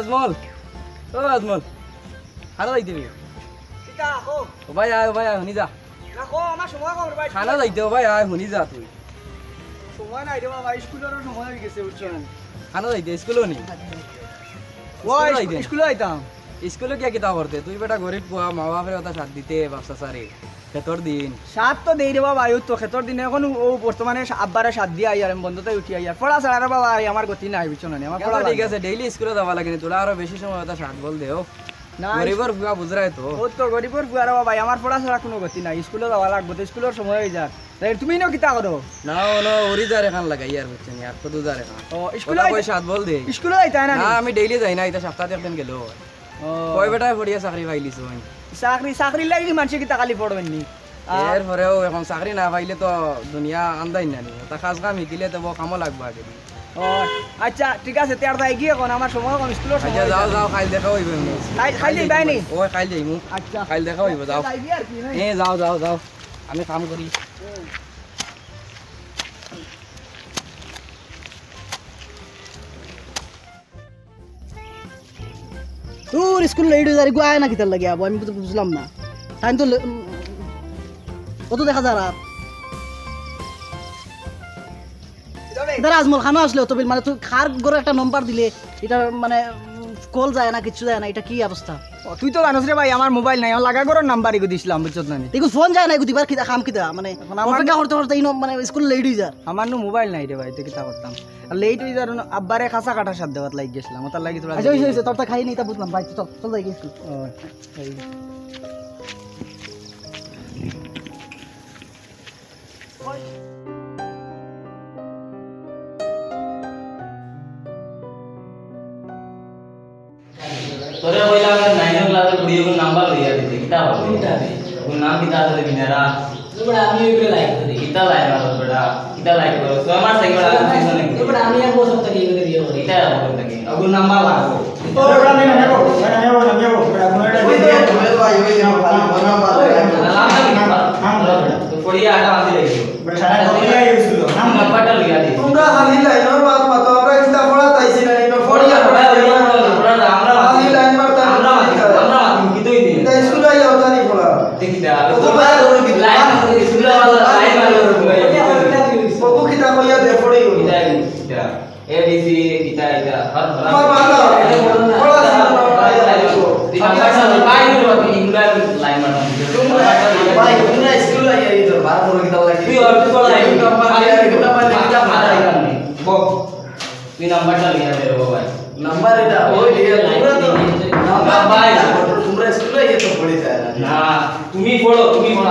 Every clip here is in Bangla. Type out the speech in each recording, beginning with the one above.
আজমল ও আজমল খানা যাইতে কিতা কো ও ভাই আয় শুনি যা না কো আমার সময় কম রে ভাই খানা যাইতে ও ভাই আয় শুনি যা তুই সময় নাই রে বাবা স্কুলেরও সময় হয়ে গেছে বুঝছেন খানা যাইতে স্কুলও নি ওই স্কুলে আইতাম স্কুলে কে কিতা করতে তুই বেটা গরিব পোয়া মা বাপের কথা সাথ দিতে বাচ্চা সারে খেতর দিন সাত তো দেই রে বাবা আয়ু তো খেতর দিনে এখন ও বর্তমানে আব্বারে সাত দিয়ে আইয়ার বন্ধতে উঠি আইয়ার পড়া ছাড়া রে বাবা আমার গতি নাই বুঝছো না আমার পড়া ঠিক আছে ডেইলি স্কুলে যাওয়া লাগে তোরা আরো বেশি সময় কথা সাথ বল দেও না গরিবর বুয়া বুঝরাই তো ও তো গরিবর বুয়া রে বাবা আমার পড়া ছাড়া কোনো গতি নাই স্কুলে যাওয়া লাগবে তো স্কুলের সময় হয়ে যাক তুমি নো কিতা করো না নো ওরি যারে খান লাগাই আর বুঝছেন আর কত যারে খান ও স্কুলে কই সাথ বল দে স্কুলে আইতা না না আমি ডেইলি যাই না এটা সপ্তাহে একদিন গেল ও কই বেটায় পড়িয়া চাকরি পাইলিছ চাকরি লাগি মানুষ কিতা খালি পড়বেন নি এরপরেও এখন চাকরি না পাইলে তো দুনিয়া আন্দাই না নিব তা কাজ কাম শিকিলে তো কামও লাগবে আগে ও আচ্ছা ঠিক আছে তেয়ার যাই গিয়ে এখন আমার সময় কম স্কুলের সময় আচ্ছা যাও খাইল দেখা হইব খাইলে বাই নি ও খাইল যাইমু আচ্ছা খাইল দেখা হইব যাও এ যাও আমি কাম করি তোর স্কুল লেট হয়ে যায় আয় না কিতার লাগে আমি তো বুঝলাম না টাইম তো কত দেখা যায় রাত দাঁড়া আজমল খানো আসলে তো মানে তুই খার গড়ে একটা নম্বর দিলে এটা মানে কল যায় না কিছু যায় না এটা কি অবস্থা তুই তো জানোস রে ভাই আমার মোবাইল নাই আমার লাগা গরর নাম্বার ইগো দিছিলাম বুঝছত না দেখো ফোন যায় না দিবার কিতা কাম কিতা মানে অপেক্ষা করতে করতে মানে স্কুল লেট হয়ে যায় আমার নো মোবাইল নাই রে ভাই তো কিতা করতাম আর লেট হয়ে যার আব্বারে খাসা কাটা সাথ দেওয়াত লাগি গেছিলাম তার লাগি তোরা আচ্ছা হইছে তোর তো খাই নাই তা বুঝলাম ভাই চল যাই গেছি তোরে কইলা আমি 9 ক্লাসে পড়ি ওর নাম্বার লইয়া দিতে কিতা হবে কিতা দে ওর নাম কিতা আছে বিনারা বড় আমি ওইগুলো লাইক করি কিতা লাইক করো বড় কিতা লাইক করো তো আমার থেকে বড় আমি শুনে বড় আমি এক বছর থেকে এগুলো দিয়ে করি এটা বড় থেকে ওর নাম্বার লাগবে ও বড় আমি না নেব বড় কোনো এটা ওই যে তুমি ভাই ওই নাম্বার তো পড়িয়া আটা আনতে লাগি বড় সারা পড়িয়া ইউজ করো নাম্বারটা লইয়া দি তোমরা হালি লাইনের বাদ মাতো আমরা কিতা পড়া তাইছি না এটা পড়িয়া আমরা হালি লাইন মারতা আমরা কি দই দিন তাই স্কুল আইয়া ওতানি পড়া দেখি দা তোমরা লাইন স্কুল লাইন বকু কিতা কইয়া দে পড়িও কিতা কিতা এবিসি কিতা এটা আমার ভালো পড়া নাম্বারটা বাই হলো তুমি ইংলা লাইন মারো তোমরা ভাই তোমরা স্কুল আইয়া এই তো বার পড়া কিতা লাগি তুই আর তো লাইন নাম্বার কিতা পাইলে কিতা মারা নাই বক তুই নাম্বারটা লিখে দে রে ভাই নাম্বার এটা ওই লিয়া তোমরা তো নাম্বার ভাই তোমরা স্কুল আইয়া তো পড়ি যায় না তুমি পড়ো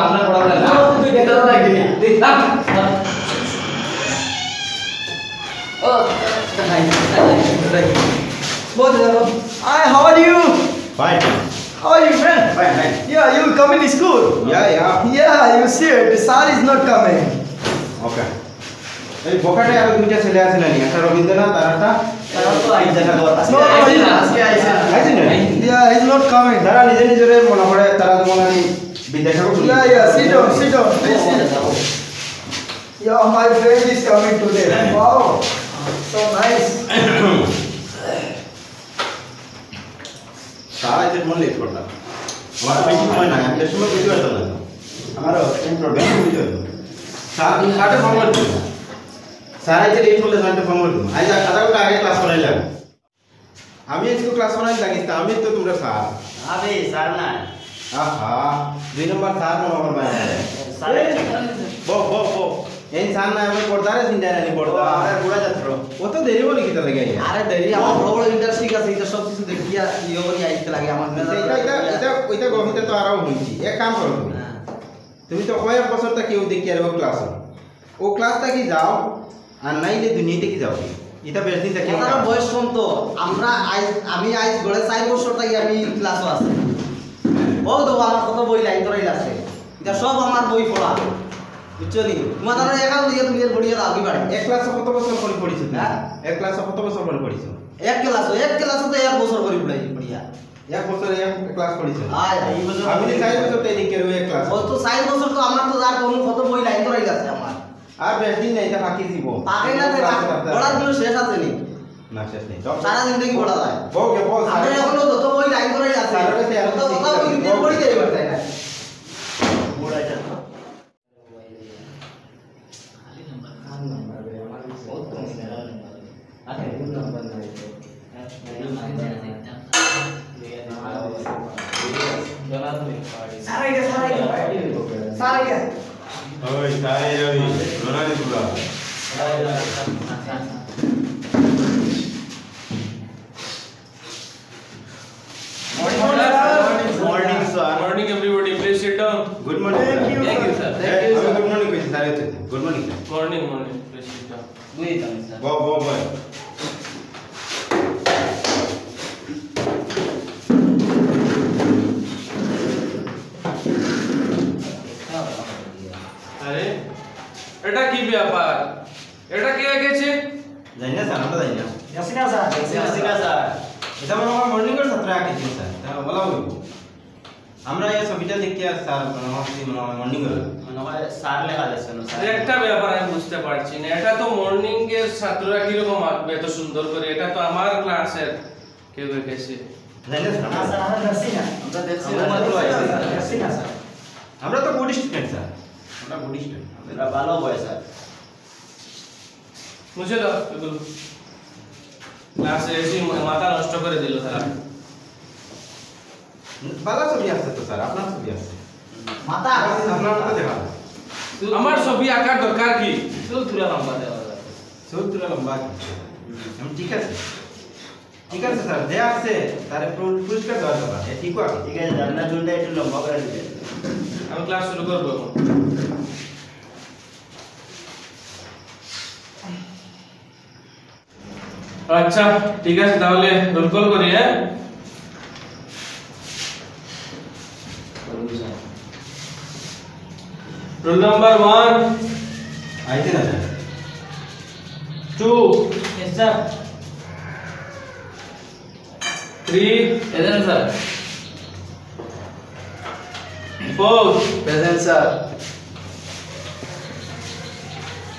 আমরা পড়াবো না তুই কিতা লাগি দেখ ও Hi, how are you? Fine. How are you, friend? Fine. Yeah, you will come in school. Yeah. Yeah, you see it. The sun is not coming. Okay. এই বকাটে আর দুইটা ছেলে আছে না একটা রবীন্দ্রনাথ আর একটা তারা তো আই জায়গা দর No, আজকে আইছে না। আইছে না Yeah, he's not coming. তারা নিজে নিজরে মনে করে তারা যেমন আমি Vidyasagar Yeah, sit down, please sit. Yeah, my friend is coming today. Wow, so nice. সারা যে মন লেট করলাম আমার বেশি সময় নাই আমি সময় বুঝতে পারতাম না আমার এই প্রবলেম বুঝতে পারতাম সাড়ে ফোন করছি সারা যে লেট হলে সাড়ে ফোন করতাম আজ আধা ঘন্টা আগে ক্লাস করাইলাম আমি আজকে ক্লাস করাই লাগিস আমি তো তোমরা স্যার আবে স্যার না আহা 2 নম্বর স্যার নম্বর বানায় স্যার বো এই স্যার না আমি পড়দারে চিন্তা নাই পড়দা আরে বুড়া যাত্র ও তো দেরি বলি কিতা লাগে আরে দেরি আমার বড় বড় ইন্ডাস্ট্রি আছে এটা সব কিছু দেখিয়া ইয়ে করি আইতে লাগে আমার এটা ওইটা গভীরতা তো আরও হইছি এক কাম করো তুমি তো কয়েক বছর তা কেউ দেখি আর ও ক্লাস ও ক্লাসটা কি যাও আর নাইলে দুনিয়াতে কি যাও এটা বেশ দিন থেকে আমার বয়স কম তো আমি আইজ গড়ে 4 বছর থেকে আমি ক্লাসও আছে বল তো আমার কত বই লাইন ধরাই আছে এটা সব আমার বই পড়া বুঝছো নি তোমাদের একাল দিয়ে তুমি বড়িয়া আগে বাড়ি এক ক্লাসে কত বছর পরে পড়িছো হ্যাঁ এক ক্লাসে কত বছর পরে পড়িছো এক ক্লাসও তো 1 বছর করে পড়াই বড়িয়া এক বছর এক ক্লাস পড়িছো এই বছর আমি 4 বছর তাই দেখে এক ক্লাস ও তো 4 বছর তো আমার তো যার কোন কত বই লাইন ধরাই আছে আমার আর বেশ দিন নাই এটা বাকি দিব পাকে না বড়ার কোনো শেষ আছে নি না শেষ নেই সারা জিন্দগি পড়া যায় বউ কে বল আমরা এখনো যত বই লাইন করাই আছে তত কথা বই দিতে পড়ি যাই পারতাই না ওই তাই রবি রোনালি পুরা morning sir Morning everybody, please sit down. good morning Thank you, sir. Thank you, sir. good morning কইছি স্যার হচ্ছে good morning sir Morning, please sit down. বুঝতাম স্যার বউ আরে এটা কি ব্যাপার? এটা কে গেছে? জানি না স্যার আমরা জানি না ইয়াসিনা স্যার স্যার এটা আমার মর্নিং এর ছাত্র আগে ছিল স্যার তা বলা হইব আমরা এই ছবিটা দেখতে স্যার মর্নিং এর মানে হয় স্যার লেখা যাচ্ছে না স্যার একটা ব্যাপার আমি বুঝতে পারছি না। এটা তো মর্নিং এর ছাত্ররা কিরকম আঁকবে এত সুন্দর করে? এটা তো আমার ক্লাসের কেউ গেছে। জানি না না স্যার স্যার আমরা দেখছি না আমরা দেখছি আমরা মাত্র আইছি দেখছি না স্যার আমরা তো গুড স্টুডেন্ট স্যার আমরা গুড স্টুডেন্ট এটা ভালো বয় স্যার মুছে দাও এগুলো। ক্লাসে এসে মাথা নষ্ট করে দিল তারা। ভালো ছবি আছে তো স্যার আপনার ছবি আছে মাথা আপনার তো দেখা আমার ছবি আঁকার দরকার কি? চুল তুলে লম্বা দেওয়া যাবে ছবি তুলে লম্বা আমি ঠিক আছে স্যার যে আছে তার পুরস্কার দেওয়া যাবে ঠিক আছে ঠিক আছে জানলা চুলটা একটু লম্বা করে দিবেন আমি ক্লাস শুরু করবো এখন। আচ্ছা ঠিক আছে তাহলে রোল কল করি। হ্যাঁ রোল নাম্বার 1 আইতে না স্যার 2 यस सर 3 इधर sir 4 present sir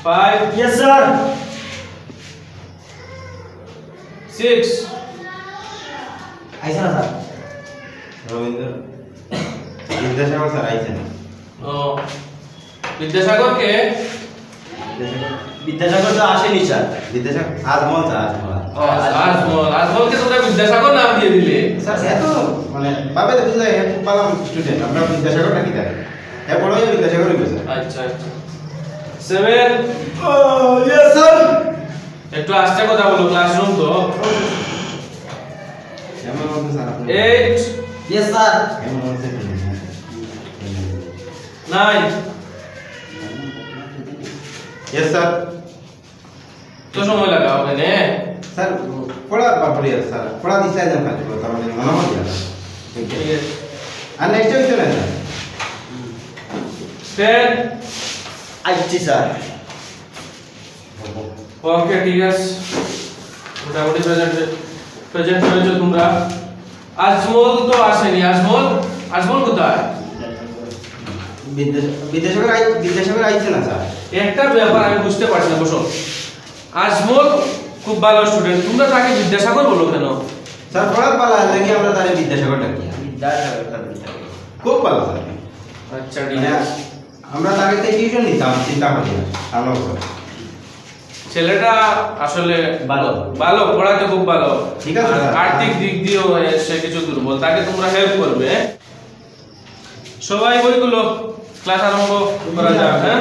5 yes sir 6 আইসা না স্যার রবীন্দ্র বিদ্যাসাগর স্যার আইছেন ও বিদ্যাসাগর কে? विद्यासागर तो আসেনি স্যার বিদ্যাসাগর আজমল স্যার আজমল আজমলকে তোমরা বিদ্যাসাগর নাম দিয়ে দিলে। স্যার সে তো মানে পাবে তো বুঝলে খুব ভালো স্টুডেন্ট আমরা বিদ্যাসাগর নাকি দেয় হ্যাঁ বড় হয়ে বিদ্যাসাগর হইবে স্যার আচ্ছা আচ্ছা 7 ইয়েস স্যার একটু আস্তে কথা বলো, ক্লাসরুম তো। এমন মধ্যে স্যার আপনি 8 ইয়েস স্যার এমন মধ্যে 9 ইয়েস স্যার তো সময় লাগাও এখানে। স্যার পড়ার ব্যাপারে স্যার পড়া দিতে যান কাজ করতে আমাদের মনে হয় না ঠিক আছে আর নেক্সট হইছে না স্যার 10 আইছি স্যার ওকে ঠিক আছে মোটামুটি প্রেজেন্ট হয়েছে তোমরা। আজমল তো আসেনি। আজমল কোথায়? বিদ্যাসাগর আইছে না স্যার একটা ব্যাপার আমি বুঝতে পারছি না। বসো। আজমল খুব ভালো স্টুডেন্ট, তোমরা তাকে বিদ্যাসাগর বলো কেন? স্যার পড়ার পালা লাগি আমরা তারে বিদ্যাসাগর ডাকি খুব ভালো স্যার আচ্ছা ঠিক মানে আছে। আমরা তাকে টিউশন নিতাম চিন্তা করি না আমরা স্যার ছেলেটা আসলে ভালো। ভালো পড়াতে খুব ভালো, ঠিক আছে, আর স্যার। আর্থিক দিক দিয়েও সে কিছু দুর্বল, তাকে তোমরা হেল্প করবে। সবাই বইগুলো ক্লাস আরম্ভ করা যাক। হ্যাঁ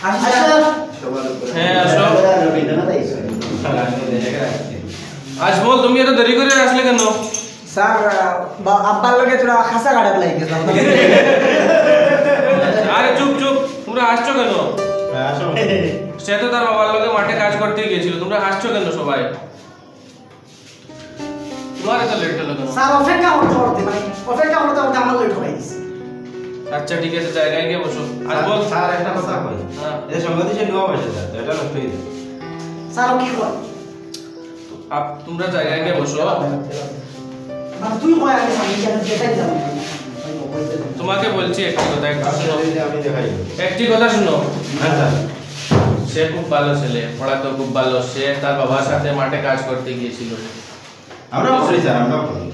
আসি স্যার হ্যাঁ আসো। আজমল তুমি এত দেরি করে আসলে কেন? স্যার আব্বার লগে তোরা খাসা কাটাত লাগি গেছে আরে চুপ চুপ, তোমরা হাসছো কেন? সে তো তার বাবার লগে মাঠে কাজ করতে গিয়েছিল, তোমরা হাসছো কেন সবাই? তোমার এত লেট হলো কেন? স্যার অপেক্ষা করতে মানে অপেক্ষা করতে আমার লেট হয়ে গেছে আচ্ছা ঠিক আছে, জায়গায় গিয়ে বসো। আজমল স্যার একটা কথা কই হ্যাঁ। এই সম্বন্ধে সে নেওয়া হয়েছে স্যার তো এটা নষ্ট হয়ে যায় স্যার কি কর তোমরা জায়গায় গিয়ে বসো। মানে তুই কয় আমি সামনে যেটাই যাব তোমাকে বলছি একটি কথা, একটু শোনো। আমি দেখাই একটি কথা শুনো। হ্যাঁ স্যার সে খুব ভালো ছেলে, পড়াতেও খুব ভালো। সে তার বাবার সাথে মাঠে কাজ করতে গিয়েছিল। আমরা করি স্যার, আমরা করি।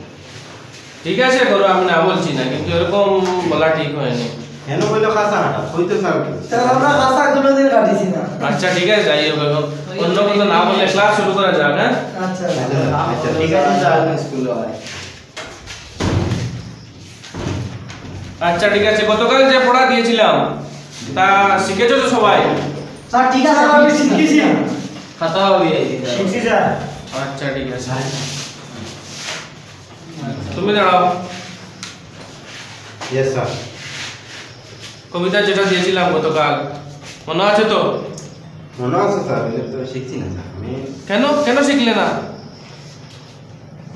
ঠিক আছে করো, আমি না বলছি না, কিন্তু এরকম বলা ঠিক হয়নি। কেন বললো খাসা হাঁটা হইতো স্যার? স্যার আমরা খাসা কোনোদিন কাটিছি না। আচ্ছা ঠিক আছে, যাই হোক, এখন অন্য কথা না বলে ক্লাস শুরু করা যাক। হ্যাঁ আচ্ছা আচ্ছা ঠিক আছে স্যার, আমি স্কুলে আই। আচ্ছা ঠিক আছে, গতকাল যে পড়া দিয়েছিলাম তা শিখেছো তো সবাই? স্যার ঠিক আছে আমি শিখেছি। খাতাও দিয়ে দিতে শিখছি স্যার। আচ্ছা ঠিক আছে, তুমি দাঁড়াও। Yes sir. কবিতা যেটা দিয়েছিলাম গতকাল মনে আছে তো? মনে আছে স্যার, আমি তো শিখছি না স্যার। কেন কেন শিখলে না?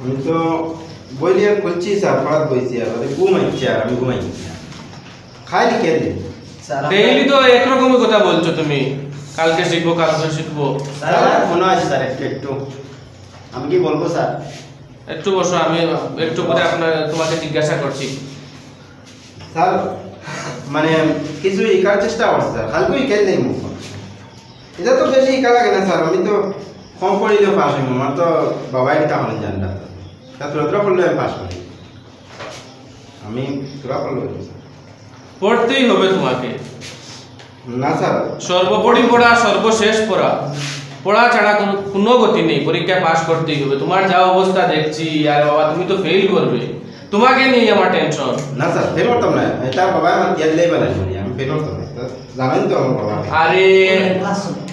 আমি তো বই নিয়ে খুলছি স্যার, পড়াত বইছি, আর ঘুমাইছি, আর আমি ঘুমাইছি খাই লিখে দিন ডেইলি তো একরকমই কথা বলছো তুমি, কালকে শিখবো কালকে শিখবো। স্যার মনে আছে স্যার, একটু একটু আমি কি বলবো স্যার? একটু বসো, আমি একটু পরে তোমাকে জিজ্ঞাসা করছি। স্যার মানে কিছু ইকার চেষ্টা করছে স্যার, কালকে ইকাই নেই মুখ। এটা তো বেশি ইকা লাগে না স্যার, আমি তো কম পড়িলেও পাস হইব। আমার তো বাবাই টাকা জানটা তা তোরা পড়লে আমি পাস করি, আমি তোরা পড়লে পড়তেই হবে তোমাকে। না স্যার। সর্বোপরি পড়া, সর্বশেষ পড়া, পড়া ছাড়া কোনো গতি নেই। পরীক্ষায় পাস করতেই হবে। তোমার যা অবস্থা দেখছি, আর বাবা তুমি তো ফেল করবে, তোমাকে নিয়ে আমার টেনশন। না স্যার ফেল করতাম না, এটা বাবা আমার দিয়ালেই বানাইনি, আমি ফেল করতাম না। জানেন তো আমার বাবা। আরে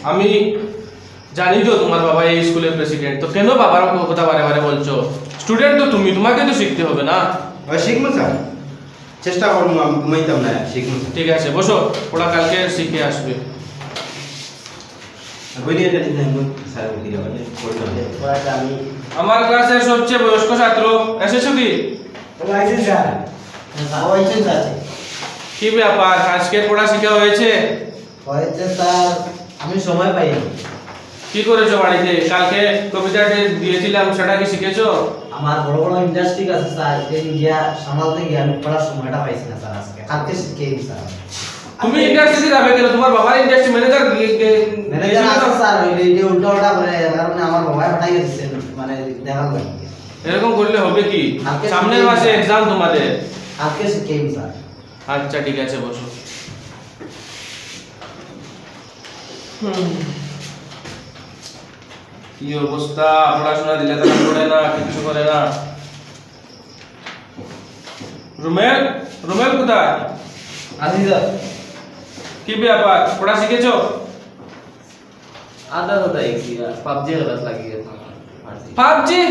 আমি জানি তো তোমার বাবা এই স্কুলের প্রেসিডেন্ট, তো কেন বাবার কথা বারে বারে বলছো? স্টুডেন্ট তো তুমি, তোমাকে তো শিখতে হবে না? শিখবো স্যার, চেষ্টা করবো, আমি ঘুমাইতাম না, শিখবো। ঠিক আছে বসো, পড়া কালকে শিখে আসবে। আমার ক্লাসের সবচেয়ে বয়স্ক ছাত্র এসেছো কি? আইছি স্যার। হয়েছে স্যার, কি ব্যাপার, আজকে পড়া শিখা হয়েছে? হয়েছে স্যার, আমি সময় পাইনি। কি করেছো বাড়িতে? কালকে কবিতাটি দিয়েছিলাম, সেটা কি শিখেছো? আমার বড় বড় ইন্ডাস্ট্রি আছে স্যার, এই গিয়া সামালতে গিয়ে আমি পড়ার সময়টা পাইছি না স্যার। আজকে কালকে শিখেই স্যার। তুমি ইন্ডাস্ট্রিতে যাবে কেন? তোমার বাবার ইন্ডাস্ট্রি ম্যানেজার ম্যানেজার আছে স্যার, এই যে উল্টা উল্টা করে কারণে আমার বাবা পাঠাই গেছে, মানে দেখার লাগে। এরকম করলে হবে কি? সামনের মাসে এক্সাম তোমাদের। কালকে শিখেই স্যার। আচ্ছা ঠিক আছে বসো। কি অবস্থা, পড়াশোনা দিলে তারা পড়ে না, কিছু করে না। রুমেল, রুমেল কোথায়? আসি স্যার। কি ব্যাপার, পড়া শিখেছো? আদা তো দেখছি পাবজি খেলা লাগি গেছে। পাবজি?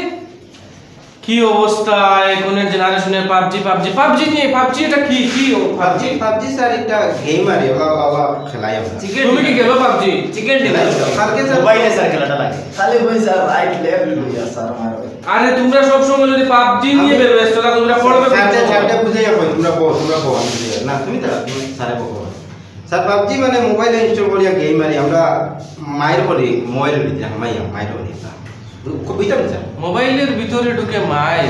কি অবস্থা এখনের জেনারেশনে, পাবজি পাবজি পাবজি নিয়ে, পাবজি এটা কি কি পাবজি পাবজি স্যার এটা গেম আর ওলা খেলাই আমরা। তুমি কি খেলো পাবজি? চিকেন ডিনার কালকে স্যার মোবাইলে স্যার খেলাটা লাগে। খালি বই স্যার, রাইট লেফট লইয়া স্যার আমার। আরে তোমরা সব সময় যদি পাবজি নিয়ে বের ব্যস্ত থাকো, তোমরা পড়বে স্যারটা বুঝাইয়া কই, তোমরা কো আমি বুঝাইয়া না, তুমি দাঁড়া, তুমি স্যারে বকো। স্যার পাবজি মানে মোবাইলে ইনস্টল করিয়া গেম মারি আমরা, মাইর করি মোবাইলের ভিতরে, হামাইয়া মাইর করি স্যার। বুঝতে স্যার মোবাইলের ভিতরে ঢুকে মাই,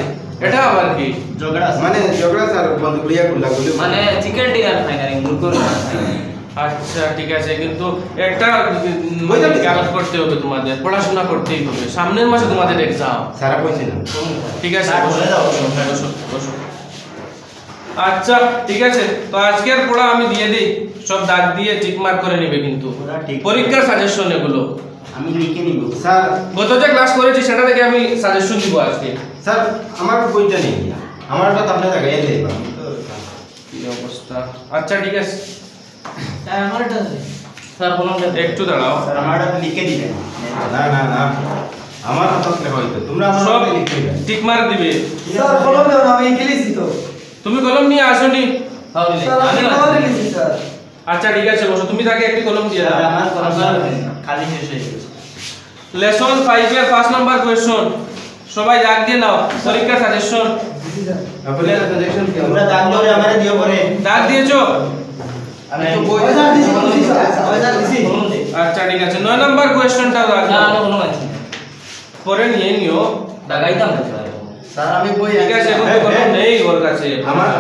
এটা আবার কি? ঝগড়া মানে ঝগড়া স্যার, বন্ধু গুলিয়া গুলা গুলি মানে চিকেন ডিনার খাই না, মুরগির মাংস খাই। আচ্ছা ঠিক আছে, কিন্তু একটা খেয়াল করতে হবে, তোমাদের পড়াশোনা করতেই হবে। সামনের মাসে তোমাদের এক্সাম। স্যার কইছি না। ঠিক আছে স্যার, বসো, বলে দাও। বসো, বসো। আচ্ছা ঠিক আছে, তো আজকের পড়া আমি দিয়ে দিই, সব দাগ দিয়ে টিক মার্ক করে নেবে কিন্তু। পুরা ঠিক। পরীক্ষার সাজেশন এগুলো আমি লিখে নিব। স্যার গত যে ক্লাস করেছি সেটা থেকে আমি সাজেশন দিব আজকে। স্যার আমার বইটা নেই, আমারটা তো আপনি জায়গায় দেব। কি অবস্থা, আচ্ছা ঠিক আছে, আমারটা আছে স্যার বলুন একটু দাঁড়াও। স্যার আমারটা লিখে দিবেন। না না না, আমার হাতত লেখা হইতো, তোমরা আমার সব হাতে লিখে দিবে। টিক মার্ক দিবে। স্যার কলম দাও না, আমি গেলিছি তো। তুমি কলম নিয়ে আসোনি? হ্যাঁ দিলে স্যার আমি কলম গেলিছি স্যার। আচ্ছা ঠিক আছে বসো, তুমি তাকে একটি কলম দিয়ে দাও। আমার খালি শেষ হয়ে গেছে। লেসন 5 এর 5 নাম্বার কোশ্চেন সবাই দাগ দিয়ে নাও। পরীক্ষার সাজেশন আপনি সাজেশন কি তোমরা দাগ ধরে আমারে দিও পরে। দাগ দিয়েছো? আমি তো বই ওই স্যার দিছি, দিছি স্যার। ওই স্যার দিছি। বলুন দে। আচ্ছা ঠিক আছে, 9 নাম্বার কোশ্চেনটা দাগ না দাও। আমি বলুন আছি। পরে নিয়ে নিও। দাগাইতাম না স্যার। স্যার আমি বই ঠিক আছে, এখন তো কলম নেই ওর কাছে।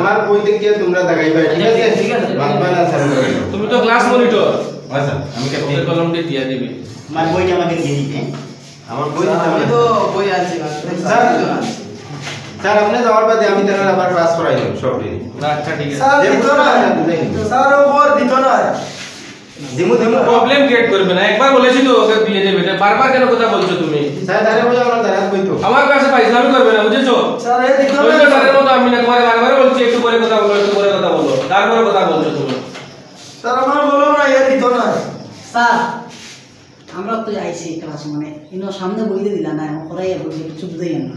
আমার বই দেখে তোমরা দেখাইবা, ঠিক আছে? ঠিক আছে। মানবা না স্যার। তুমি তো ক্লাস মনিটর। আচ্ছা আমি ওকে কলমটি দিয়ে দিবি মানে বইটা আমাকে দিয়ে দিবে আমার বই দিতে আমি হবে তো বই আনছি স্যার স্যার আপনি যাওয়ার বাদে আমি তাহলে আবার ক্লাস করাই দেব সব রেডি আচ্ছা ঠিক আছে স্যার দিত না স্যার ওপর দিত না দিমু দিমু প্রবলেম ক্রিয়েট করবে না একবার বলেছি তো ওকে দিয়ে দেবে বারবার কেন কথা বলছো তুমি স্যার দাঁড়িয়ে বলে আমার দাঁড়াত কই তো আমার কাছে ফাইজলামি করবে না বুঝেছো স্যার এই দিত ওই তো না স্যারের মতো আমি না তোমারে বারবার বলছি একটু পরে কথা বলো একটু পরে কথা বলো তারপরে কথা বলছো তুমি স্যার আমার বলো না এই দিত না স্যার আমরা তো আইছি ক্লাস মানে ইনো সামনে বইতে দিলা না ওরাই বলছে একটু চুপ দেই না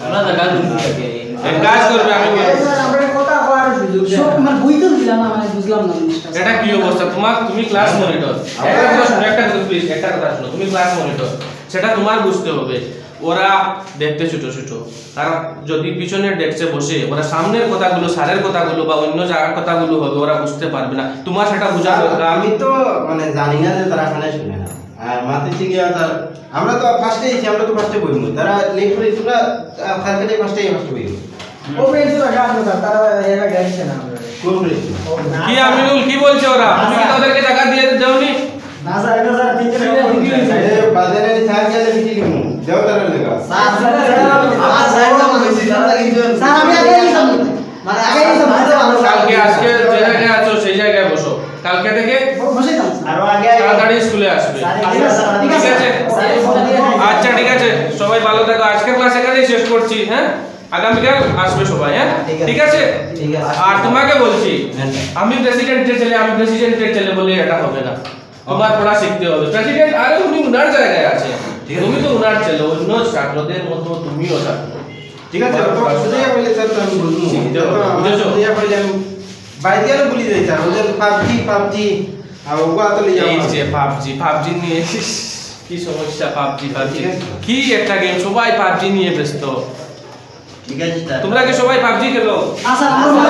আমরা দেখা দিতে এক কাজ করবে আমি স্যার আমরা কথা হওয়ার সুযোগ সব আমার বইতে দিলা না মানে বুঝলাম না জিনিসটা এটা কি অবস্থা তুমি ক্লাস মনিটর একটা কথা প্লিজ একটা কথা শোনো তুমি ক্লাস মনিটর সেটা তোমার বুঝতে হবে ওরা দেখতে ছোট ছোট তারা যদি পিছনের ডেস্কে বসে ওরা সামনের কথাগুলো স্যারের কথাগুলো বা অন্য জায়গার কথাগুলো হবে ওরা বুঝতে পারবে না তোমার সেটা বোঝা দরকার আমি তো মানে জানি না যে তারা খানে শুনে না আর মাতিছি গিয়া তার আমরা তো ফার্স্টে এসেছি আমরা তো ফার্স্টে বইমু তারা লেট করে তোমরা কালকে ফার্স্টে বইমু ও বেঞ্চ রাখা আছে তারা এরা গেছে না কোন রে কি আমিনুল কি বলছে ওরা তুমি কি তাদেরকে টাকা দিয়ে দেওনি না স্যার এটা স্যার টিচার এ বাজারে স্যার গেলে বিটি লিমু দেও তারা লেগা আমার সাইড না হইছে তারা কিন্তু স্যার আমি আগে দিলাম মানে আগে এই কালকে আজকে যে জায়গায় আছো সেই জায়গায় বসো কালকে থেকে বসে যান আরো আগে তাড়াতাড়ি স্কুলে আসবে ঠিক আছে আচ্ছা ঠিক আছে সবাই ভালো থাকো আজকের ক্লাস এখানেই শেষ করছি হ্যাঁ আগামীকাল আসবে সবাই হ্যাঁ ঠিক আছে ঠিক আছে আর তোমাকে বলছি আমি প্রেসিডেন্টের ছেলে বলে এটা হবে না তোমার পড়া শিখতে হবে প্রেসিডেন্ট আরে উনি উনার জায়গায় আছে তুমি তো উনার ছেলে অন্য ছাত্রদের মতো তুমিও ছাত্র ঠিক আছে তো সুজয়া বলে স্যার তো আমি বুঝমু বুঝছো সুজয়া বলে আমি বাইরে গেলে বলি যাই স্যার ওদের পাবজি আর ওগুলা তো লিয়ে এই যাও যে পাবজি নিয়ে কি সমস্যা পাবজি কি একটা গেম সবাই পাবজি নিয়ে ব্যস্ত ঠিক আছে স্যার তোমরা কি সবাই পাবজি খেলো আচ্ছা আমরা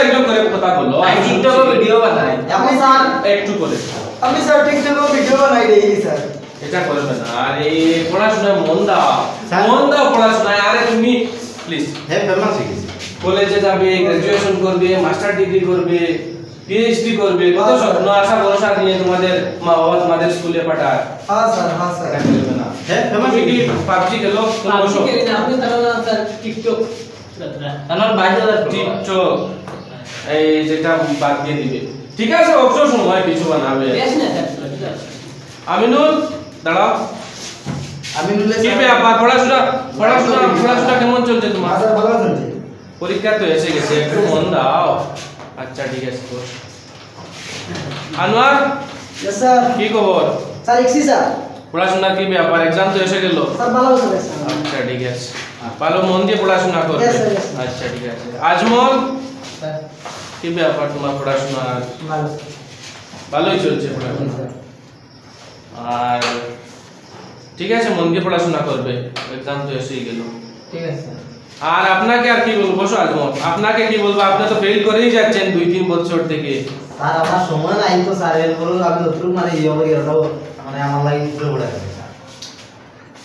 একজন করে কথা বলো আমি টিকটকে ভিডিও বানাই এখন স্যার একটু করে আমি স্যার টিকটকে ভিডিও বানাই দেই স্যার এটা করবে না আর এই পড়াশোনায় মন দাও স্যার। মন দাও পড়াশোনায় আরে তুমি প্লিজ হ্যাঁ ফেমাস হয়ে গেছে কলেজে যাবে গ্রাজুয়েশন করবে মাস্টার ডিগ্রি করবে পিএইচডি করবে কত স্বপ্ন আশা ভরসা নিয়ে তোমাদের মা বাবা তোমাদের স্কুলে পাঠায় হ্যাঁ স্যার এটা করবে না হ্যাঁ ফেমাস তুমি হয়ে কি গেছে পাবজি খেলো তুমি বসো আপনি তাহলে স্যার টিকটক আমার 22000 টিকটক এই যেটা বাদ দিয়ে দিবে ঠিক আছে অবসর সময় কিছু বানাবে বেশ না স্যার ঠিক আছে আমিনুল দাঁড়াও আমি নুলে কি ব্যাপার পড়াশোনা কেমন চলছে তোমার স্যার ভালো চলছে পরীক্ষা তো এসে গেছে একটু মন দাও আচ্ছা ঠিক আছে তো আনোয়ার ইয়েস স্যার কি খবর স্যার এক্সি স্যার পড়াশোনা কি ব্যাপার এক্সাম তো এসে গেল স্যার ভালো চলে স্যার আচ্ছা ঠিক আছে ভালো মন দিয়ে পড়াশোনা করবে Yes, sir, yes, sir. আচ্ছা ঠিক আছে আজমল স্যার কি ব্যাপার তোমার পড়াশোনা ভালো ভালোই চলছে পড়াশোনা আর ঠিক আছে মন দিয়ে পড়াশোনা করবে এক্সাম তো এসেই গেল ঠিক আছে স্যার আর আপনাকে আর কি বলবো বসো আজমল আপনাকে কি বলবো আপনি তো ফেল করেই যাচ্ছেন 2-3 বছর থেকে স্যার আমার সময় নাই তো স্যার এর বলুন আমি নতুন মানে ইয়ে করি ওটাও মানে আমার লাগি পুরো বড় আছে স্যার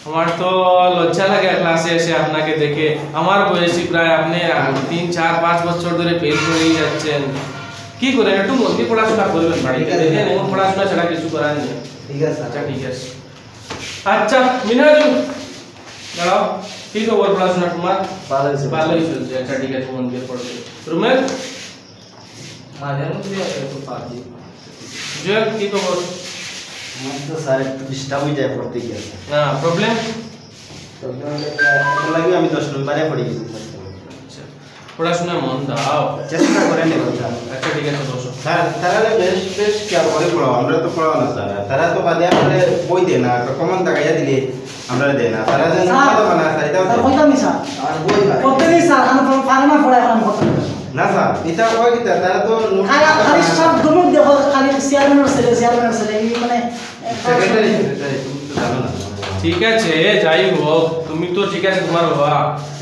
আমার তো লজ্জা লাগে ক্লাসে এসে আপনাকে দেখে আমার বয়সী প্রায় আপনি 3-4-5 বছর ধরে ফেল করেই যাচ্ছেন কি করেন একটু মন দিয়ে পড়াশোনা করবেন বাড়িতে দেখেন এমন পড়াশোনা ছাড়া কিছু করার নেই ঠিক আছে আচ্ছা স্যার ঠিক আছে আচ্ছা মিনাজু দাঁড়াও কি খবর পড়াশোনা তোমার ভালো আছে ভালোই চলছে আচ্ছা ঠিক আছে মন দিয়ে পড়বে রুমেল মাঝে মধ্যে একটু পাবজি জুয়েল কি খবর আমার তো স্যার একটু ডিস্টার্ব হয়ে যায় পড়তে গিয়ে না প্রবলেম এর লাগি আমি 10 নম্বরে পড়ে গেছি আচ্ছা পড়াশোনায় মন দাও চেষ্টা করেন এবার স্যার আচ্ছা ঠিক আছে বসো স্যার তারা বেশ কি করে পড়াও আমরা তো পড়াও না স্যার তারা তো বাদে আমাদের বই দেয় না কমন টাকাইয়া দিলে আমরা দেয় না তারা যেন স্যার, কথা বানা স্যার এটাও স্যার দেয়। কইতাম নি স্যার আর বই ভাই প্রত্যেকদিন স্যার আমি ফার্মা পড়াই এখন কথা না স্যার এটা হয় কি তারা তো খালি খালি সব ধমক দেখো খালি চেয়ারম্যানের ছেলে এই মানে সেক্রেটারি তুমি তো জানো না ঠিক আছে যাই হোক তুমি তো ঠিক আছে তোমার বাবা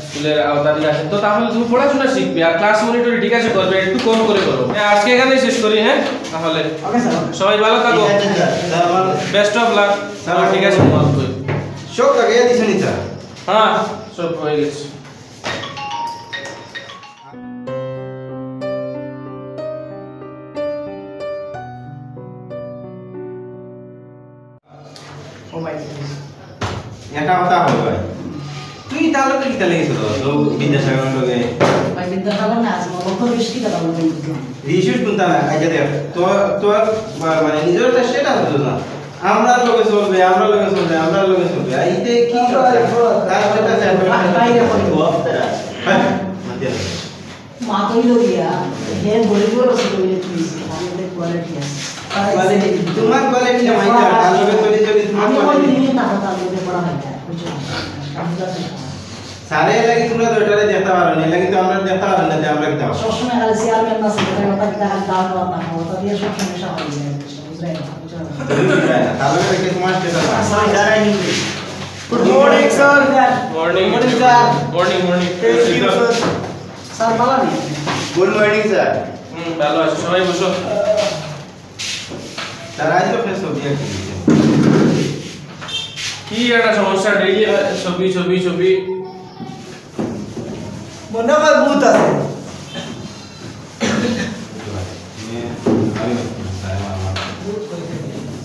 স্কুলের আওতাধীন আছে তো তাহলে তুমি পড়াশোনা শিখবে আর ক্লাস মনিটর ঠিক আছে করবে একটু কম করে করো আজকে এখানেই শেষ করি হ্যাঁ তাহলে ওকে স্যার সবাই ভালো থাকো ঠিক আছে স্যার স্যার আমার বেস্ট অফ লাক ঠিক আছে মত কই সব টাকাইয়া দিছেন স্যার হ্যাঁ সব হয়ে গেছে কিতা লেগেছিল তো বিদ্যাসাগর লগে ভাই বিদ্যাসাগর না আছে অত বেশি কথা বলতে বুঝলাম রিসুস কোনটা না আইজা দেখ তো তো মানে নিজেরটা সেটা হতো না আমরা লগে চলবে আমরা লগে চলবে আমরা লগে চলবে এইতে কি তার সেটা বাইরে করে হ্যাঁ মাতিয়া মা কইলো গিয়া হে গরিবের আছে কইলে তুই আমাদের কোয়ালিটি আছে কোয়ালিটি তোমার কোয়ালিটি না মাইতা তার লগে চলি চলি তোমার আমি ওই কোয়ালিটি দিনে টাকা তার মধ্যে পড়া হয় না বুঝছো সারে লাগি তোমরা তো এটারে দেখতে পারো না লাগি তো আমরা দেখতে পারো না যে আমরা কিতা সবসময় খালি চেয়ারম্যান না সেটা কথা কিটা খালি দাও দাও না ওটা দিয়ে সব সমস্যা হয় বুঝলেন বুঝছো তার লগে দেখে তোমার সেটা Good morning, sir. Morning Morning, sir. Morning Thank you, sir. Sir ভালো নেই Good morning, sir. ভালো আছে সবাই বসো তার আজ তো ফেস হবে কি একটা সমস্যা ডেইলি ছবি ছবি ছবি মনে হয় ভূত আছে।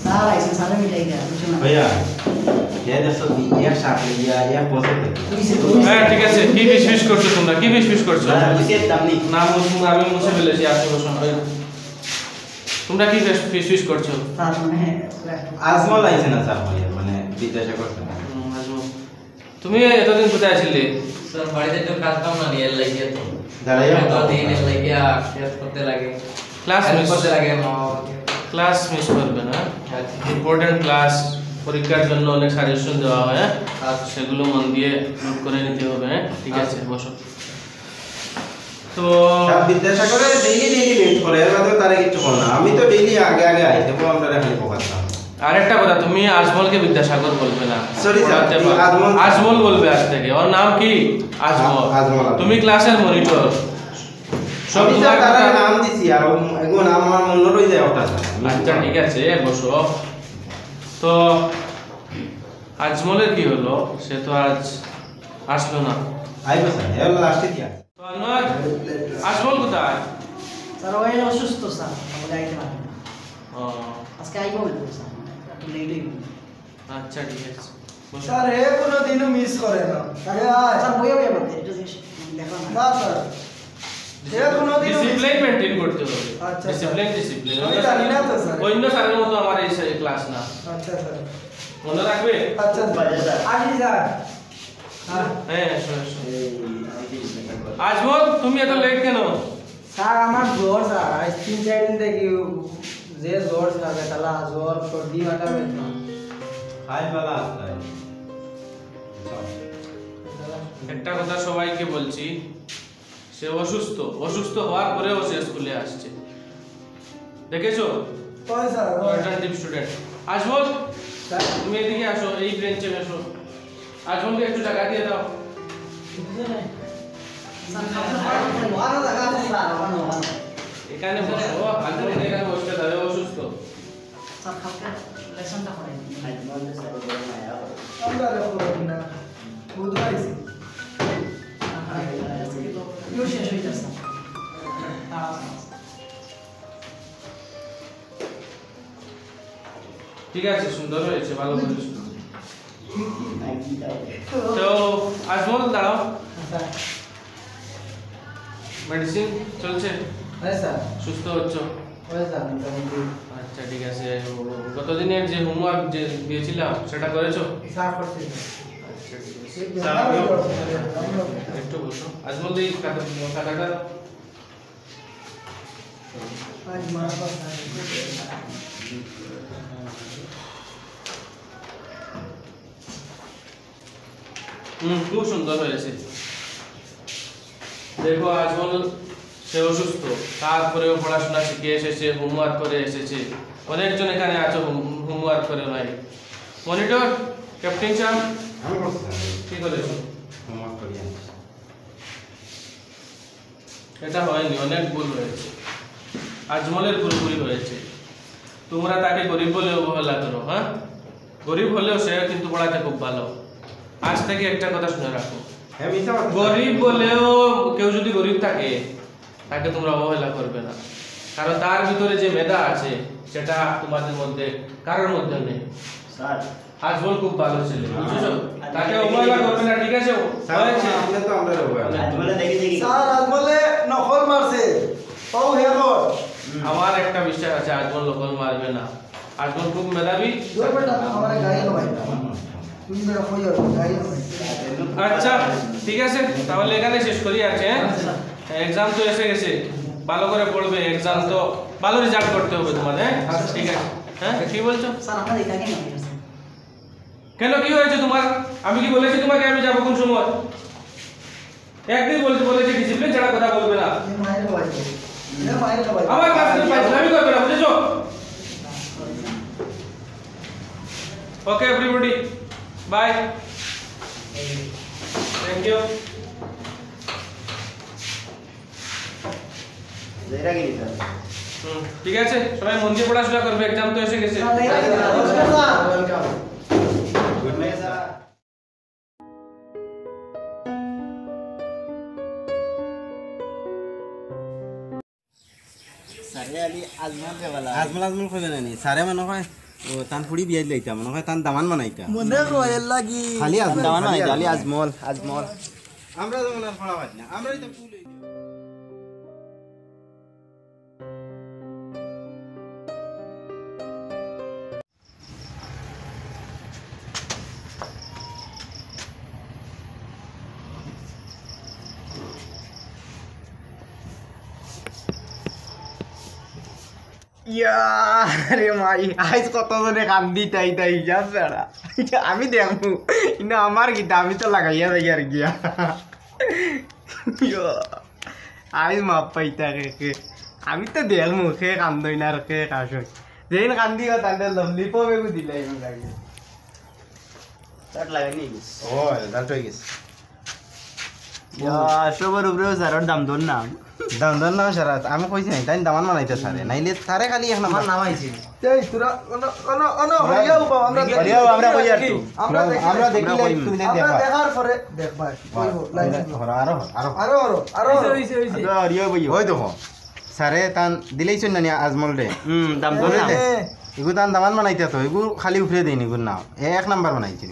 স্যার আইসে স্যার মিটাই দেয়া বুঝছো না भैया ये देखो एक साथ लिया एक पोस्ट হ্যাঁ ঠিক আছে কি ফিস করছো তোমরা কি ফিস করছো বিশেষ দাম নেই নাম আমি মুছে ফেলেছি আপনি বসুন তোমরা কি ফিস করছো স্যার মানে आजमल आइছে না স্যার भैया মানে বিদ্যাসাগর তুমি এতদিন কোথায় ছিলে স্যার বাড়িতে তো কাজ কাম না নিয়ে লাগিয়ে তো দাঁড়াইয়া তো দিন লাগিয়ে শেষ করতে লাগে ক্লাস মিস করতে লাগে ক্লাস মিস করবে না ইম্পর্টেন্ট ক্লাস পরীক্ষার জন্য অনেক সাজেশন দেওয়া হয় আর সেগুলো মন দিয়ে নোট করে নিতে হবে ঠিক আছে বসো তো স্যার বিদ্যাসাগরে ডেইলি লেট করে এর মধ্যে তারে কিছু করে না আমি তো ডেইলি আগে আগে আইতে তো আমরা খালি পকাতাম আরেকটা কথা তুমি আজমলকে বিদ্যাসাগর বলবে না Sorry, sir, আজমল। আজমল বলবে আজ থেকে ওর নাম কি আজমল আজমল। তুমি ক্লাসের মনিটর সব আমি স্যার তোমার তার কথা- নাম দিছি আর এগো নাম আমার মনে রই যায় ওটা আচ্ছা ঠিক আছে বসো তো আজমলের কি হলো সে তো আজ আসলো না আইবো স্যার এর লাস্টে দিয়া তো আনোয়ার আজমল কোথায় স্যার ওই অসুস্থ স্যার আমাদের আইতে পারে না ও আজকে আইবো না স্যার একটু লেট হইব আচ্ছা ঠিক আছে বসো। স্যার এ কোনো দিনও মিস করে না এ আয়। স্যার বইয়া বইয়া বলতে এটা জিনিস দেখো না না স্যার এ কোনো দিনও ডিসিপ্লিন মেইনটেইন করতে হবে আচ্ছা, ডিসিপ্লিন আমি জানি না তো, স্যার। অন্য স্যারের মতো আমার এই ক্লাস না আচ্ছা স্যার মনে রাখবে আচ্ছা স্যার আসি স্যার হ্যাঁ হ্যাঁ শোনো আজমল তুমি এত লেট কেন স্যার আমার জ্বর স্যার আজ 3-4 দিন থেকে যে জ্বর স্যার বেতালা জ্বর সর্দি মাথা ব্যথা হাই বালা আসলে একটা কথা সবাইকে বলছি সে অসুস্থ হওয়ার পরেও সে স্কুলে আসছে দেখেছো ওই sir alternative student Ajmal sir তুমি এদিকে আসো এই বেঞ্চে বসো আজমলকে একটু টাকা দিয়ে দাও ওয়ানা জায়গা আছে স্যার এখানে বসো আজমলকে এখানে বসতে দাও ও অসুস্থ স্যার কালকে লেসনটা করাই আমরা দেখো না ভূত আইছে ইউ শেষ হয়ে যাচ্ছে ঠিক আছে সুন্দর হয়েছে ভালো করেছো তো আজমল দাঁড়াও মেডিসিন চলছে হ্যাঁ স্যার সুস্থ হচ্ছ ওই স্যার মোটামুটি আচ্ছা ঠিক আছে গতদিনের যে হোমওয়ার্ক যে দিয়েছিলাম সেটা করেছো স্যার করছি আচ্ছা ঠিক আছে স্যার আমিও একটু বসো আজমল এই খাতাটা আজ মারা কথা খুব সুন্দর হয়েছে দেখো আজমল সে অসুস্থ তারপরেও পড়াশোনা শিখে এসেছে হোমওয়ার্ক করে এসেছে অনেকজন এখানে আছো হোমওয়ার্ক করে নাই মনিটর ক্যাপ্টেন সাহেব আমি করছি কি করেছো হোমওয়ার্ক করি আনছি এটা হয়নি অনেক ভুল হয়েছে আজমলের পুরোপুরি হয়েছে তোমরা তাকে গরিব বলে অবহেলা করো হ্যাঁ গরিব হলেও সে কিন্তু পড়াতে খুব ভালো আজ থেকে একটা কথা শুনে রাখো হ্যাঁ মিছা কথা গরিব বলেও কেউ যদি গরিব থাকে তাকে তোমরা অবহেলা করবে না কারণ তার ভিতরে যে মেধা আছে সেটা তোমাদের মধ্যে কারোর মধ্যে নেই স্যার আজমল খুব ভালো ছেলে বুঝছো তাকে অবহেলা করবে না ঠিক আছে হয়েছে আমরা তো আমরা স্যার আজমলে নকল মারছে ও হেকর আমার একটা বিশ্বাস আছে আজমল নকল মারবে না আজমল খুব মেধাবী দূর বেটা আমার গাড়ি লগাই তুমি বেটা কই যাও গাড়ি লগাই আচ্ছা ঠিক আছে তাহলে এখানে শেষ করি আছে এক্সাম তো এসে গেছে ভালো করে পড়বে এক্সাম তো ভালো রেজাল্ট করতে হবে তোমাদের ঠিক আছে হ্যাঁ কি বলছো স্যার আমরা এটাকে না কেন কি হয়েছে তোমার আমি কি বলেছি তোমাকে আমি যাবো কোন সময় একদিন বলেছি ডিসিপ্লিন ছাড়া কথা বলবে না মায়ের লগাই মায়ের লগাই আমার কাছে ফাইজলামি করবে না বুঝেছো ওকে এভরিবডি বাই থ্যাংক ইউ ঠিক আছে সবাই মন দিয়ে পড়াশোনা করবে এক্সাম তো এসে গেছে গুড নাইট স্যার আজমল কইবে না নি সারে মনে হয় ও তান ফুড়ি বিয়াই লাইতা মনে হয় তান দামান বানাইতা মনে রয়েল লাগি খালি দামান বানাইতা খালি আজমল আমরা যেমন আর পড়া পাই না আমরাই তো ফুল আরে মাই আইজ কতজনে কান্দি তাই তাই হিসাব ছাড়া আমি দেখবো কিন্তু আমার গীতা আমি তো লাগাইয়া যাই আর গিয়া আইজ মাপ পাইতা কে আমি তো দেখবো খে কান্দই না আর খে কাশ যেদিন কান্দি তাদের লভলি পবেগু দিলাই লাগে লাগাই ও রেজাল্ট হয়ে গেছে সবার উপরেও স্যারের দাম ধর না দাম ধর না স্যার আমি কইছি নাই তাই দামান বানাইতে স্যারে নাইলে তারে খালি এক নাম্বার নামাইছি এই তোরা হরিয়াও বাবা আমরা আমরা কই আর তুই আমরা দেখিলে তুমি আমরা দেখবা দেখার পরে দেখ ভাই কইবো লাইন আরো ওই দেখো স্যারে তান দিলেইছেন না আজমল রে দাম ধরে দে এগু তান দামান বানাইতে তো এগু খালি উপরে দেয়নি এগুর নাম এক নাম্বার বানাইছেন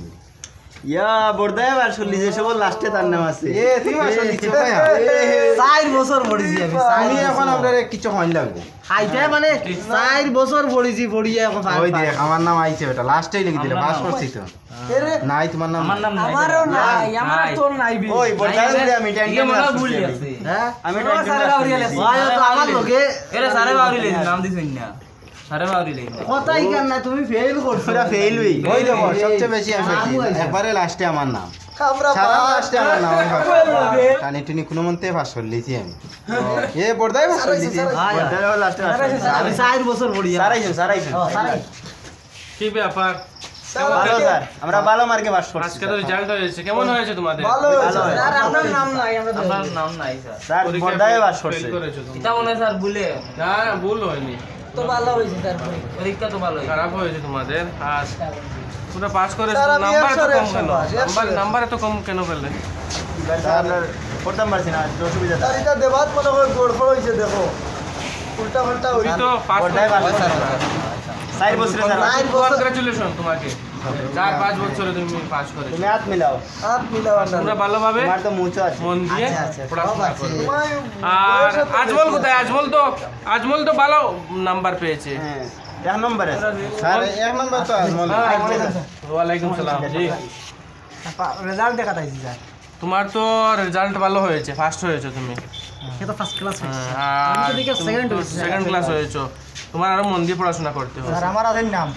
ইয়া বড়দায় বার চল্লিশে সব লাস্টে তার নাম আছে এ তুই বার চল্লিশে 4 বছর পড়িছি আমি এখন আপনার কিছু হইন লাগবে আইটা মানে 4 বছর পড়িছি পড়িয়া এখন ওই দেখ আমার নাম আইছে বেটা লাস্টেই লিখে দিলে পাস করছি তো নাই তোমার নাম আমার নাম নাই আমারও নাই আমার তোর নাই ওই বড়দায় বলে আমি টেনশন না ভুল আছে হ্যাঁ আমি সারে বাউরিয়া লেছি ভাই তো আমার লগে এরে সারে বাউরি লেছি নাম দিছই না সারে বাউরি লেছি কথাই কেন না তুমি ফেল করছো পুরো ফেল হই ওই দেখো সবচেয়ে বেশি আমি একবারে লাস্টে আমার নাম আমরা লাস্টে আমার নাম কানে টুনি কোনো মতে পাস করলিছি আমি এ বড়দাই পাস করলিছি বড়দাই লাস্টে আমি 4 বছর পড়ি সারাইছেন কি ব্যাপার ভালো স্যার আমরা ভালো মার্কে পাস করছি আজকে তো রেজাল্ট হয়েছে কেমন হয়েছে তোমাদের ভালো স্যার আপনার নাম নাই আমার নাম নাই স্যার স্যার বড়দাই পাস করছে এটা মনে হয় স্যার ভুলে না না ভুল হয়নি তো ভালো হয়েছে স্যার পরীক্ষা তো ভালো খারাপ হয়েছে তোমাদের আর তোমরা পাস করেছো নাম্বার এত কম কেন নাম্বার এত কম কেন পেলে স্যার প্রথম পারছি না অসুবিধা স্যার এটা দেবাত মনে হয় গড়ফড় হইছে দেখো উল্টা পাল্টা তুমি তো পাস বড়দাই পাস করছে 4 বছরে স্যার কংগ্রাচুলেশন তোমাকে 4-5 বছরে তুমি পাস করেছো তুমি হাত মিলাও তোমরা ভালোভাবে তোমার তো মুছো আছে মন দিয়ে পড়াশোনা করো আর আজমল তো ভালো নাম্বার পেয়েছে হ্যাঁ এক নম্বরে স্যার এক নম্বর তো আজমল ওয়ালাইকুম সালাম জি রেজাল্ট দেখাতাইছি স্যার তোমার তো রেজাল্ট ভালো হয়েছে ফার্স্ট হয়েছে তুমি এটা ফার্স্ট ক্লাস হয়েছে আর আমি তো দেখি সেকেন্ড হয়েছে সেকেন্ড ক্লাস হয়েছো তোমার আরো মন দিয়ে পড়াশোনা করতে হবে স্যার আমার আদের নাম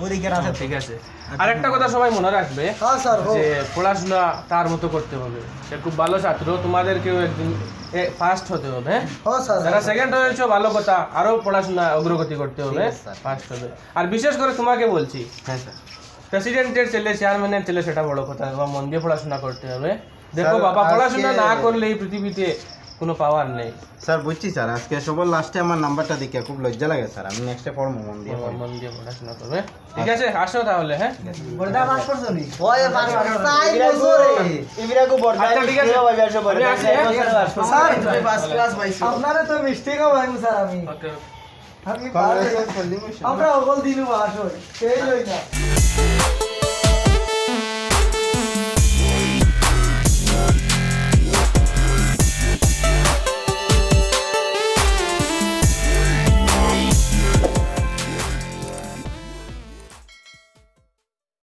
ওদিকে আছে ঠিক আছে আরেকটা কথা সবাই মনে রাখবে হ্যাঁ স্যার যে পড়াশোনা তার মতো করতে হবে সে খুব ভালো ছাত্র তোমাদেরকেও একদিন ফার্স্ট হতে হবে হ্যাঁ স্যার যারা সেকেন্ড হয়েছো ভালো কথা আরো পড়াশোনা অগ্রগতি করতে হবে ফার্স্ট হবে আর বিশেষ করে তোমাকে বলছি হ্যাঁ স্যার প্রেসিডেন্টের ছেলে চেয়ারম্যানের ছেলে সেটা বড় কথা তোমার মন দিয়ে পড়াশোনা করতে হবে দেখো বাবা পড়াশোনা না করলে এই পৃথিবীতে কোনো পাওয়ার নেই স্যার বুঝছি স্যার আজকে সবার লাস্টে আমার নাম্বারটা দেখে খুব লজ্জা লাগে স্যার আমি নেক্সটে পড়বো মন দিয়ে মন দিয়ে পড়াশোনা করবে ঠিক আছে আসো তাহলে হ্যাঁ বড়দা পাস করছো নি ওই পাস করছে 4 বছরে ইবিরাকো বড়দা আচ্ছা, ঠিক আছে। ভাই আসো বড়দা আমি আসি, হ্যাঁ? স্যার তুমি ফার্স্ট ক্লাস পাইছো আপনারে তো মিস্টেকও ভাইমু স্যার আমি ওকে আমি আমরা ওগল দিনু আসো সেই লই না